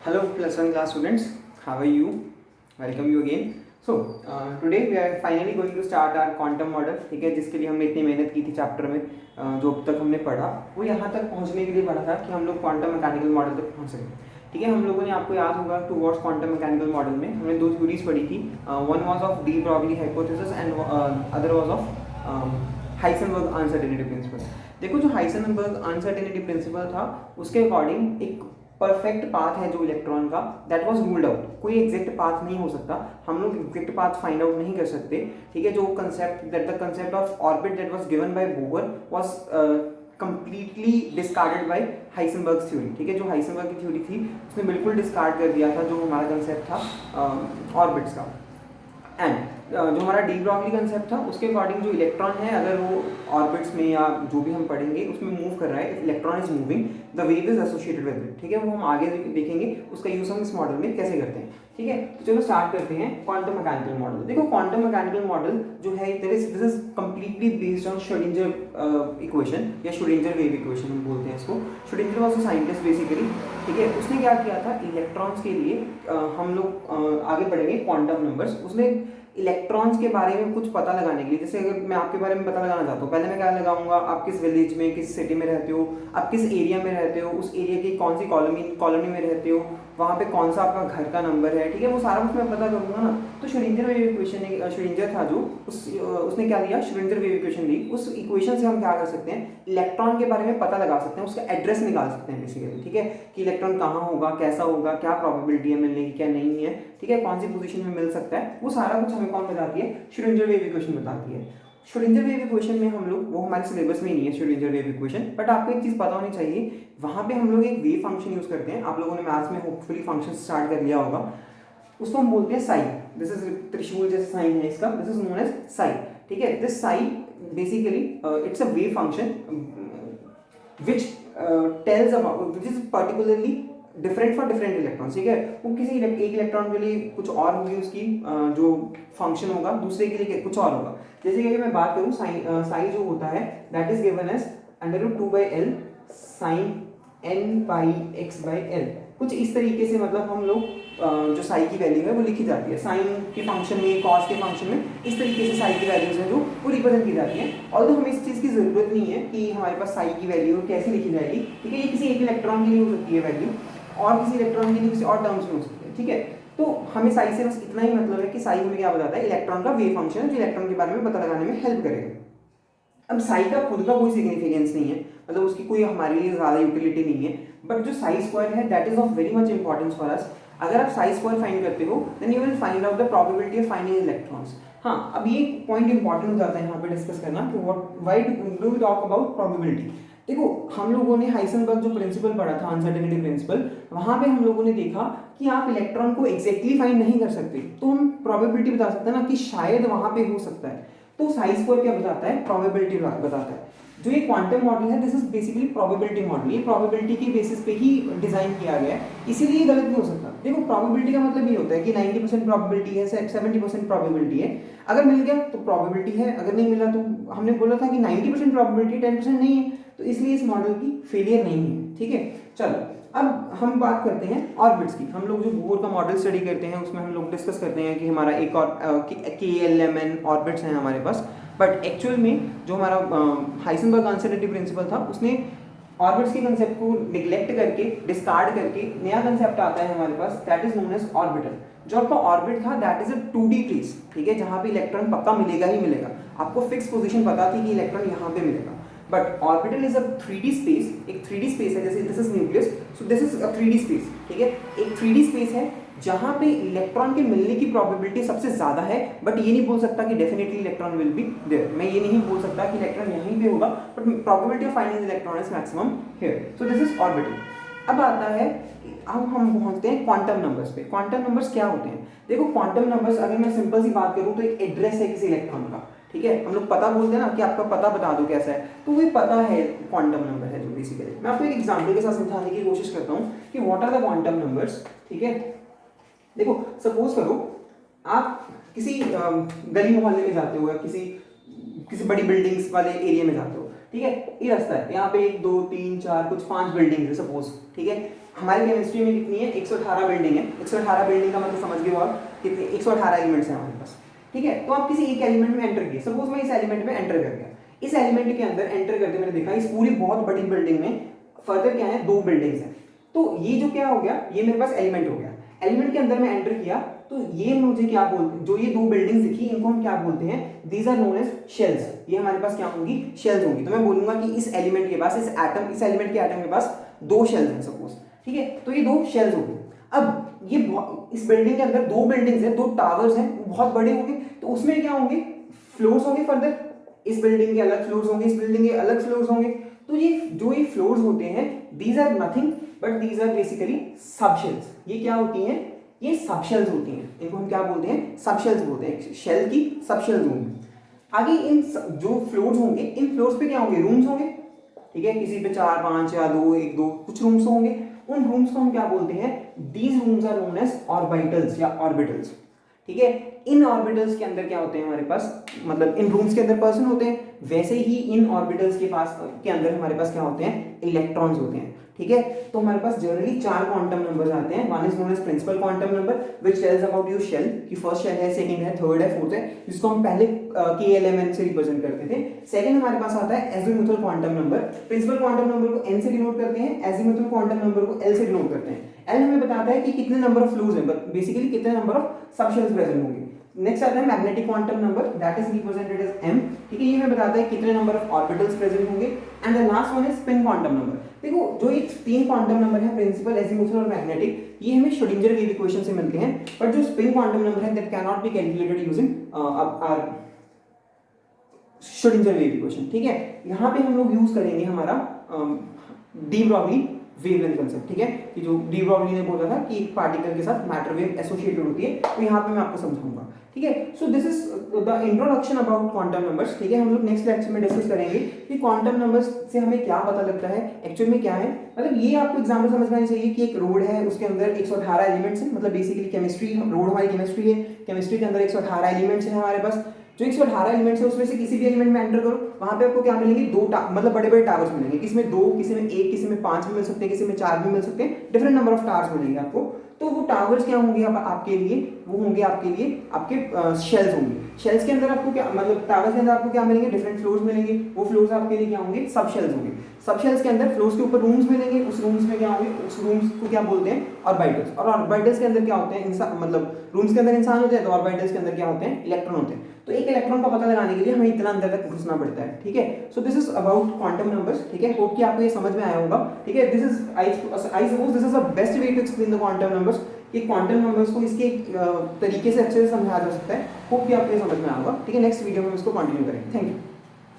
Hello, plus one class students. How are you? Welcome you again. Today we are finally going to start our quantum model. ठीक है, जिसके लिए हमने इतनी मेहनत की थी चैप्टर में, जो अब तक हमने पढ़ा वो यहाँ तक पहुँचने के लिए पढ़ा था कि हम लोग क्वांटम मैकेनिकल मॉडल तक पहुँच सकें. ठीक है, हम लोगों ने, आपको याद होगा, टूवर्ड्स क्वांटम मैकेनिकल मॉडल में हमने दो थ्योरीज पढ़ी थी. One was of de Broglie hypothesis and other was of Heisenberg uncertainty principle. देखो, जो हाइसेनबर्ग अनसर्टेनिटी प्रिंसिपल था उसके अकॉर्डिंग एक परफेक्ट पाथ है जो इलेक्ट्रॉन का, दैट वाज रूल्ड आउट. कोई एग्जैक्ट पाथ नहीं हो सकता, हम लोग एग्जैक्ट पाथ फाइंड आउट नहीं कर सकते. ठीक है, जो concept, that the concept of orbit that was given by Bohr was completely discarded by Heisenberg's theory. ठीक है, जो हाइसेनबर्ग की थ्योरी थी उसने बिल्कुल डिस्कार्ड कर दिया था जो हमारा कंसेप्ट था ऑर्बिट्स का. एंड जो हमारा डी ब्रॉगली कंसेप्ट था उसके अकॉर्डिंग जो इलेक्ट्रॉन है, अगर वो ऑर्बिट्स में या जो भी हम पढ़ेंगे उसमें मूव कर रहा है, electron is moving, the wave is associated with it. ठीक है, वो हम आगे देखेंगे उसका यूज हम इस मॉडल में कैसे करते हैं. ठीक है, तो चलो स्टार्ट करते हैं क्वांटम मैकेनिकल मॉडल. देखो, क्वांटम मैकेनिकल मॉडल जो है this is completely based on Schrodinger equation या श्रोडिंगर वेव इक्वेशन हम बोलते हैं इसको. Schrodinger was a scientist basically. ठीक है, उसने क्या किया था, इलेक्ट्रॉन्स के लिए हम लोग आगे बढ़ेंगे क्वांटम नंबर्स. उसने इलेक्ट्रॉन्स के बारे में कुछ पता लगाने के लिए, जैसे अगर मैं आपके बारे में पता लगाना चाहता हूँ, पहले मैं क्या लगाऊंगा, आप किस विलेज में, किस सिटी में रहते हो, आप किस एरिया में रहते हो, उस एरिया की कौन सी कॉलोनी में रहते हो, वहाँ पे कौन सा आपका घर का नंबर है. ठीक है, वो सारा कुछ मैं पता करूँगा ना. तो श्रोडिंगर वेव इक्वेशन, श्रोडिंगर था जो उसने क्या दिया, श्रोडिंगर वेव इक्वेशन दी. उस इक्वेशन से हम क्या कर सकते हैं, इलेक्ट्रॉन के बारे में पता लगा सकते हैं, उसका एड्रेस निकाल सकते हैं बेसिकली. ठीक है, कि इलेक्ट्रॉन कहाँ होगा, कैसा होगा, क्या प्रोबेबिलिटी है मिलने की, क्या नहीं है. ठीक है, कौन सी पोजीशन में मिल सकता है, वो सारा कुछ हमें कौन बताती है, श्रोडिंगर वेव इक्वेशन बताती है. श्रोडिंगर वेव इक्वेशन में हम लोग, वो हमारे सिलेबस में नहीं है श्रोडिंगर वेव इक्वेशन, बट आपको एक चीज़ पता होनी चाहिए, वहाँ पे हम लोग एक वेव फंक्शन यूज़ करते हैं. आप लोगों ने मैथ्स में होपफुली फंक्शन स्टार्ट कर लिया होगा, उसको हम बोलते हैं साई. दिस इज त्रिशूल जैसे साइन है इसका, this is known as psi. ठीक है, this psi basically it's a wave function which tells about, which is particularly different for different electrons. ठीक है, वो किसी एक इलेक्ट्रॉन के लिए कुछ और होगी उसकी जो फंक्शन होगा, दूसरे के लिए कुछ और होगा. जैसे कि अगर मैं बात करूँ, साई जो होता है that is given as √2/L sine n/x/L. कुछ इस तरीके से, मतलब हम लोग जो साई की वैल्यू है वो लिखी जाती है साइन के फंक्शन में, कॉस के फंक्शन में. इस तरीके से साई की वैल्यूज हैं जो वो रिप्रेजेंट की जाती है. और हमें इस चीज़ की जरूरत नहीं है कि हमारे पास साई की वैल्यू कैसे लिखी जाएगी. ठीक है, ये किसी एक इलेक्ट्रॉन के लिए हो सकती है वैल्यू, और किसी इलेक्ट्रॉन के लिए किसी और टर्म्स में हो सकती है. ठीक है, तो हमें साई से बस इतना ही मतलब है कि साई हमें क्या बताता है, इलेक्ट्रॉन का वेव फंक्शन है जो इलेक्ट्रॉन के बारे में पता लगाने में हेल्प करेगा. अब साई का खुद का कोई सिग्निफिकेंस नहीं है, मतलब उसकी कोई हमारे लिए ज़्यादा यूटिलिटी नहीं है, बट जो साई स्क्वायर है that is of very much importance for us. अगर आप साई स्क्वायर फाइंड करते हो then you will find out the probability of finding electrons. हाँ, अब ये पॉइंट इंपॉर्टेंट हो जाता है यहाँ पे डिस्कस करना कि what why do we talk about probability. देखो, हम लोगों ने हाइसेनबर्ग जो प्रिंसिपल पढ़ा था, अनसर्टेनिटी प्रिंसिपल, वहां पे हम लोगों ने देखा कि आप इलेक्ट्रॉन को एग्जैक्टली फाइंड नहीं कर सकते, तो हम प्रोबेबिलिटी बता सकते हैं ना कि शायद वहां पे हो सकता है. तो साई स्क्वायर क्या बताता है, प्रोबेबिलिटी बताता है. जो ये क्वांटम मॉडल है this is basically probability model. ये प्रोबेबिलिटी के बेसिस पे ही डिजाइन किया गया है, इसीलिए गलत नहीं हो सकता. देखो, प्रोबेबिलिटी का मतलब ये होता है कि 90% प्रोबेबिलिटी है, 70% प्रोबेबिलिटी है. अगर मिल गया तो प्रोबेबिलिटी है, अगर नहीं मिला तो हमने बोला था कि 90% प्रोबेबिलिटी, 10% नहीं है, तो इसलिए इस मॉडल की फेलियर नहीं है. ठीक है, चलो अब हम बात करते हैं ऑर्बिट्स की. हम लोग जो बोर का मॉडल स्टडी करते हैं उसमें हम लोग डिस्कस करते हैं कि हमारा एक और KLMN ऑर्बिट्स हैं हमारे पास, बट एक्चुअल में जो हमारा हाइसेनबर्ग अनसर्टेनिटी प्रिंसिपल था उसने ऑर्बिट्स के कंसेप्ट को निग्लेक्ट करके, डिस्कार्ड करके नया कंसेप्ट आता है हमारे पास, that is known as orbital. जो आपका ऑर्बिट था that is a 2D place. ठीक है, जहाँ पे इलेक्ट्रॉन पक्का मिलेगा ही मिलेगा. आपको फिक्स पोजीशन पता थी कि इलेक्ट्रॉन यहाँ पे मिलेगा, but orbital is a 3D space. एक 3D स्पेस है, जैसे this is nucleus, so this is a 3D space. ठीक है, एक 3D स्पेस है जहां पे इलेक्ट्रॉन के मिलने की प्रोबेबिलिटी सबसे ज्यादा है, बट ये नहीं बोल सकता कि definitely electron will be there. मैं ये नहीं बोल सकता कि इलेक्ट्रॉन यहीं पे होगा, but probability of finding electron is maximum here. So this is orbital. अब आता है, अब हम पहुंचते हैं क्वांटम नंबर्स पे. क्वांटम नंबर्स क्या होते हैं? देखो, क्वांटम नंबर्स, अगर मैं सिंपल सी बात करूं तो एक एड्रेस है किसी इलेक्ट्रॉन का. ठीक है, हम लोग पता बोलते हैं ना कि आपका पता बता दो कैसा है, तो वो पता है क्वांटम नंबर है जो बेसिकली. मैं आपको एक एग्जांपल के साथ समझाने की कोशिश करता हूँ कि what are the quantum numbers. ठीक है, देखो, सपोज करो आप किसी गली मोहल्ले में जाते हो या किसी बड़ी बिल्डिंग्स वाले एरिया में जाते हो. ठीक है, ये रास्ता है, यहाँ पे 1 2 3 4 कुछ 5 बिल्डिंग है सपोज, ठीक है। हमारी केमिस्ट्री में कितनी है, 118 बिल्डिंग है। 118 बिल्डिंग का मतलब समझ गए हो आप, कितने 118 एलिमेंट्स हैं हमारे पास, ठीक है। तो आप किसी एक एलिमेंट में एंटर किए, सपोज मैं इस एलिमेंट में एंटर कर गया, इस एलिमेंट के अंदर एंटर करते मैंने देखा इस पूरी बहुत बड़ी बिल्डिंग में फर्दर क्या है, 2 बिल्डिंग्स हैं। तो ये जो क्या हो गया, ये मेरे पास एलिमेंट हो गया। एलिमेंट के अंदर मैं एंटर किया तो ये मुझे क्या बोलते हैं, जो ये 2 बिल्डिंग्स दिखी इनको हम क्या बोलते हैं, these are known as shells. ये हमारे पास क्या होंगी, शेल्स होंगी। तो मैं बोलूंगा कि इस एलिमेंट के पास, इस एलिमेंट के एटम के पास 2 शेल्स हैं सपोज, ठीक है। तो ये 2 शेल्स हो गए। अब ये इस बिल्डिंग के अंदर 2 बिल्डिंग्स हैं, 2 टावर्स हैं, बहुत बड़े होंगे। तो उसमें क्या होंगे, फ्लोर्स होंगे फर्दर, इस बिल्डिंग के अलग फ्लोर्स होंगे, इस बिल्डिंग के अलग फ्लोर्स होंगे। तो ये फ्लोर्स होते हैं, these are nothing but these are basically subshells. ये क्या होती हैं, ये सबशेल्स होती हैं। इनको हम क्या बोलते हैं, सबशेल्स बोलते हैं। शेल की सबशेल्स होंगी। आगे इन जो फ्लोर्स होंगे, इन फ्लोर्स पे क्या होंगे, रूम्स होंगे, ठीक है। किसी पे 4 5 या 2 1 2 कुछ रूम्स होंगे। उन रूम्स को हम क्या बोलते हैं, these rooms are known as orbitals या ऑर्बिटल्स, ठीक है। इन ऑर्बिटल्स के अंदर क्या होते हैं हमारे पास, मतलब इन रूम्स के अंदर पर्सन होते हैं, वैसे ही इन ऑर्बिटल्स के अंदर हमारे पास क्या होते हैं, इलेक्ट्रॉन्स होते हैं, ठीक है। तो हमारे पास जनरली 4 क्वांटम नंबर्स आते हैं। One is known as principal quantum number which tells about your shell, कि फर्स्ट शेल है, सेकंड है, थर्ड है, फोर्थ है, जिसको हम पहले KLMN से रिप्रेजेंट करते थे। सेकंड हमारे पास आता है azimuthal quantum number. Principal quantum number को N से डिनोट करते हैं, एजीमुथल क्वांटम नंबर को L से डिनोट करते हैं। L हमें बताता है कि कितने नंबर ऑफ फ्लोज हैं, बेसिकली कितने नंबर ऑफ सबशेल्स प्रेजेंट होंगे। नेक्स्ट आता है magnetic quantum number, that is represented as M, ठीक है। ये हमें बताता है कितने नंबर ऑफ ऑर्बिटल्स प्रेजेंट होंगे। And the last one is spin quantum number. देखो जो ये 3 क्वांटम नंबर है, प्रिंसिपल, एजीमुथल और मैग्नेटिक, ये हमें श्रोडिंगर वेव इक्वेशन से मिलते हैं। बट जो स्पिन क्वांटम नंबर है that can not be calculated using our Schrodinger wave equation, ठीक है। यहाँ पे हम लोग यूज करेंगे हमारा डी ब्रॉगली वेवलेंथ कंसेप्ट, ठीक है। कि जो डी ब्रॉगली ने बोला था कि एक पार्टिकल के साथ मैटर वेव एसोसिएटेड होती है, तो यहाँ पे मैं आपको समझाऊंगा, ठीक है। So this is the introduction about quantum numbers, ठीक है। हम लोग नेक्स्ट लेक्चर में डिस्कस करेंगे कि क्वांटम नंबर्स से हमें क्या पता लगता है, एक्चुअल में क्या है। मतलब ये आपको एग्जाम्पल समझ में आनी चाहिए कि एक रोड है, उसके अंदर 118 एलिमेंट्स हैं, मतलब बेसिकली केमिस्ट्री, रोड हमारी केमिस्ट्री है, केमिस्ट्री के अंदर 118 एलिमेंट्स हैं हमारे पास। जो 118 एलिमेंट्स है उसमें से किसी भी एलिमेंट में एंटर करो, वहां पे आपको क्या मिलेंगे, 2 मतलब बड़े बड़े टावर्स मिलेंगे। किसी में 2, किसी में 1, किसी में 5 भी मिल सकते हैं, किसी में 4 भी मिल सकते हैं, डिफरेंट नंबर ऑफ टावर्स मिलेंगे आपको। तो वो टावर्स क्या होंगे आपके लिए, वो होंगे आपके लिए आपके शेल्स होंगे। शेल्स के अंदर आपको क्या, मतलब टावर्स के अंदर आपको क्या मिलेंगे, डिफरेंट फ्लोर्स मिलेंगे। वो फ्लोर्स आपके लिए क्या होंगे, सब शेल्स होंगे। सब शेल्स के अंदर फ्लोर्स के ऊपर रूम्स मिलेंगे। उस रूम्स में क्या होंगे, उस रूम्स को क्या बोलते हैं, ऑर्बिटल्स। और ऑर्बिटल्स के अंदर क्या होते हैं, इंसान, मतलब रूम्स के अंदर इंसान होते हैं, तो ऑर्बिटल्स के अंदर क्या होते हैं, इलेक्ट्रॉन होते हैं। तो एक इलेक्ट्रॉन का पता लगाने के लिए हमें इतना अंदर तक घुसना पड़ता है, ठीक है। So this is about quantum numbers, ठीक है। होप कि आपको ये समझ में आया होगा, ठीक है। This is I suppose this is the best way to explain the quantum numbers, कि क्वांटम नंबर्स को इसके तरीके से अच्छे से समझाया जा सकता है। होप कि आपको ये समझ में आया होगा, ठीक है। नेक्स्ट वीडियो में हम इसको कंटिन्यू करेंगे। Thank you.